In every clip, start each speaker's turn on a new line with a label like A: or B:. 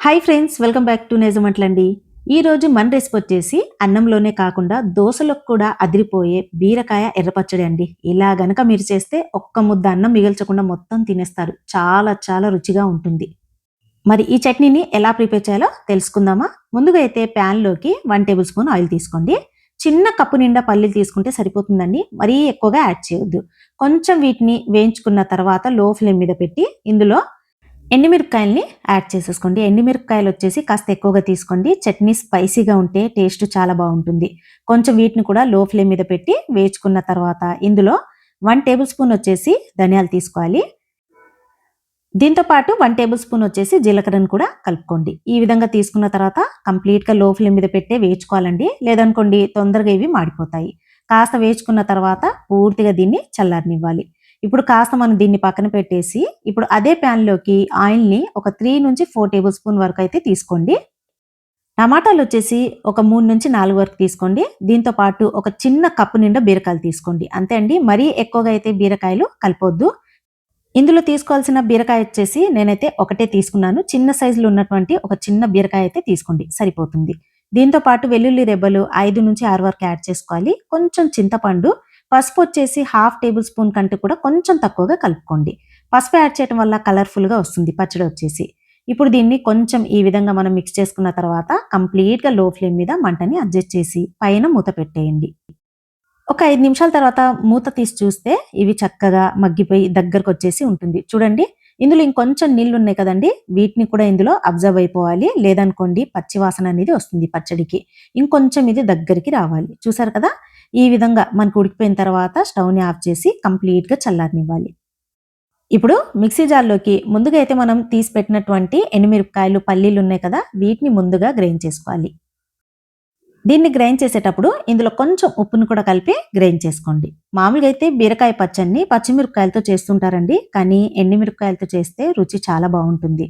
A: Hi friends, welcome back to నేజమంట్లండి. ఈరోజు మన రెసిపీ వచ్చేసి అన్నంలోనే కాకుండా దోశలకు కూడా అదిరిపోయే బీరకాయ ఎర్రపచ్చడి అండి. ఇలా గనక మీరు చేస్తే ఒక్క ముద్ద అన్నం మిగల్చకుండా మొత్తం తినేస్తారు. చాలా చాలా రుచిగా ఉంటుంది. మరి ఈ చట్నీని ఎలా ప్రిపేర్ చేయాలో తెలుసుకుందామా? ముందుగా అయితే ప్యాన్లోకి 1 టేబుల్ స్పూన్ ఆయిల్ తీసుకోండి. చిన్న కప్పు నిండా పల్లీలు తీసుకుంటే సరిపోతుందండి. మరీ ఎక్కువగా యాడ్ చేయొద్దు. కొంచెం వీటిని వేయించుకున్న తర్వాత లో ఫ్లేమ్ మీద పెట్టి ఇందులో ఎండుమిరపకాయల్ని యాడ్ చేసేసుకోండి. ఎండుమిరపకాయలు వచ్చేసి కాస్త ఎక్కువగా తీసుకోండి. చట్నీ స్పైసీగా ఉంటే టేస్ట్ చాలా బాగుంటుంది. కొంచెం వీటిని కూడా లో ఫ్లేమ్ మీద పెట్టి వేయించుకున్న తర్వాత ఇందులో 1 టేబుల్ స్పూన్ వచ్చేసి ధనియాలు తీసుకోవాలి. దీంతో పాటు 1 టేబుల్ స్పూన్ వచ్చేసి జీలకర్రను కూడా కలుపుకోండి. ఈ విధంగా తీసుకున్న తర్వాత కంప్లీట్‌గా లో ఫ్లేమ్ మీద పెట్టే వేయించుకోవాలండి. లేదనుకోండి తొందరగా ఇవి మాడిపోతాయి. కాస్త వేయించుకున్న తర్వాత పూర్తిగా దీన్ని చల్లారనివ్వాలి. ఇప్పుడు కాస్త మనం దీన్ని పక్కన పెట్టేసి ఇప్పుడు అదే ప్యాన్‌లోకి ఆయిల్‌ని ఒక 3-4 టేబుల్ స్పూన్ వరకు అయితే తీసుకోండి. టమాటాలు వచ్చేసి ఒక 3-4 వరకు తీసుకోండి. దీంతో పాటు ఒక చిన్న కప్పు నిండా బీరకాయలు తీసుకోండి. అంతే అండి. మరీ ఎక్కువగా అయితే బీరకాయలు కలపొద్దు. ఇందులో తీసుకోవాల్సిన బీరకాయ వచ్చేసి నేనైతే ఒకటే తీసుకున్నాను. చిన్న సైజులో ఉన్నటువంటి ఒక చిన్న బీరకాయ అయితే తీసుకోండి, సరిపోతుంది. దీంతో పాటు వెల్లుల్లి రెబ్బలు 5-6 వరకు యాడ్ చేసుకోవాలి. కొంచెం చింతపండు, పసుపు వచ్చేసి హాఫ్ టేబుల్ స్పూన్ కంటే కూడా కొంచెం తక్కువగా కలుపుకోండి. పసుపు యాడ్ చేయడం వల్ల కలర్‌ఫుల్‌గా వస్తుంది పచ్చడి వచ్చేసి. ఇప్పుడు దీన్ని కొంచెం ఈ విధంగా మనం మిక్స్ చేసుకున్న తర్వాత కంప్లీట్‌గా లో ఫ్లేమ్ మీద మంటని అడ్జస్ట్ చేసి పైన మూత పెట్టేయండి. ఒక 5 నిమిషాల తర్వాత మూత తీసి చూస్తే ఇవి చక్కగా మగ్గిపోయి దగ్గరకొచ్చేసి ఉంటుంది. చూడండి, ఇందులో ఇంకొంచెం నీళ్లున్నాయి కదండీ! వీటిని కూడా ఇందులో అబ్జర్వ్ అయిపోవాలి. లేదనుకోండి పచ్చి వాసన అనేది వస్తుంది పచ్చడికి. ఇంకొంచెం ఇది దగ్గరికి రావాలి. చూసారు కదా! ఈ విధంగా మనకు ఉడికిపోయిన తర్వాత స్టవ్‌ని ఆఫ్ చేసి కంప్లీట్‌గా చల్లారనివ్వాలి. ఇప్పుడు మిక్సీ జార్‌లోకి ముందుగా అయితే మనం తీసి పెట్టినటువంటి ఎండుమిరపకాయలు, పల్లీలు ఉన్నాయి కదా! వీటిని ముందుగా గ్రైండ్ చేసుకోవాలి. దీన్ని గ్రైండ్ చేసేటప్పుడు ఇందులో కొంచెం ఉప్పును కూడా కలిపి గ్రైండ్ చేసుకోండి. మామూలుగా అయితే బీరకాయ పచ్చడిని పచ్చిమిరపకాయలతో చేస్తుంటారండి. కానీ ఎండుమిరపకాయలతో చేస్తే రుచి చాలా బాగుంటుంది.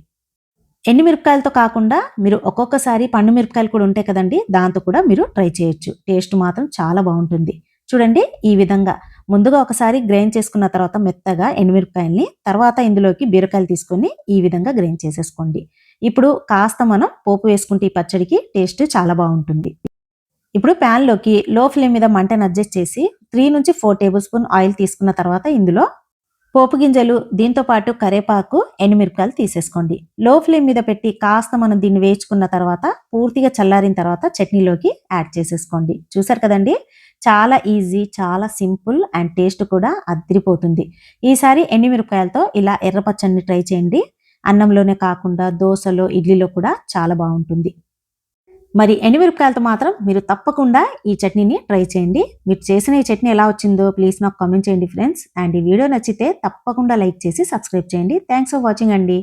A: ఎండుమిరపకాయలతో కాకుండా మీరు ఒక్కొక్కసారి పండు మిరపకాయలు కూడా ఉంటాయి కదండీ! దాంతో కూడా మీరు ట్రై చేయొచ్చు. టేస్ట్ మాత్రం చాలా బాగుంటుంది. చూడండి, ఈ విధంగా ముందుగా ఒకసారి గ్రైండ్ చేసుకున్న తర్వాత మెత్తగా ఎండుమిరపకాయల్ని, తర్వాత ఇందులోకి బీరకాయలు తీసుకొని ఈ విధంగా గ్రైండ్ చేసేసుకోండి. ఇప్పుడు కాస్త మనం పోపు వేసుకుంటే ఈ పచ్చడికి టేస్ట్ చాలా బాగుంటుంది. ఇప్పుడు ప్యాన్‌లోకి లో ఫ్లేమ్ మీద మంటను అడ్జస్ట్ చేసి 3-4 టేబుల్ స్పూన్ ఆయిల్ తీసుకున్న తర్వాత ఇందులో పోపు గింజలు, దీంతో పాటు కరేపాకు, ఎండుమిరపకాయలు తీసేసుకోండి. లో ఫ్లేమ్ మీద పెట్టి కాస్త మనం దీన్ని వేయించుకున్న తర్వాత పూర్తిగా చల్లారిన తర్వాత చట్నీలోకి యాడ్ చేసేసుకోండి. చూసారు కదండీ! చాలా ఈజీ, చాలా సింపుల్ అండ్ టేస్ట్ కూడా అదిరిపోతుంది. ఈసారి ఎండుమిరపకాయలతో ఇలా ఎర్ర పచ్చడిని ట్రై చేయండి. అన్నంలోనే కాకుండా దోసలో, ఇడ్లీలో కూడా చాలా బాగుంటుంది. మరి ఎండుమిరపకాయలతో మాత్రం మీరు తప్పకుండా ఈ చట్నీని ట్రై చేయండి. మీరు చేసిన ఈ చట్నీ ఎలా వచ్చిందో ప్లీజ్ నాకు కామెంట్ చేయండి ఫ్రెండ్స్. అండ్ ఈ వీడియో నచ్చితే తప్పకుండా లైక్ చేసి సబ్స్క్రైబ్ చేయండి. థాంక్స్ ఫర్ వాచింగ్ అండి.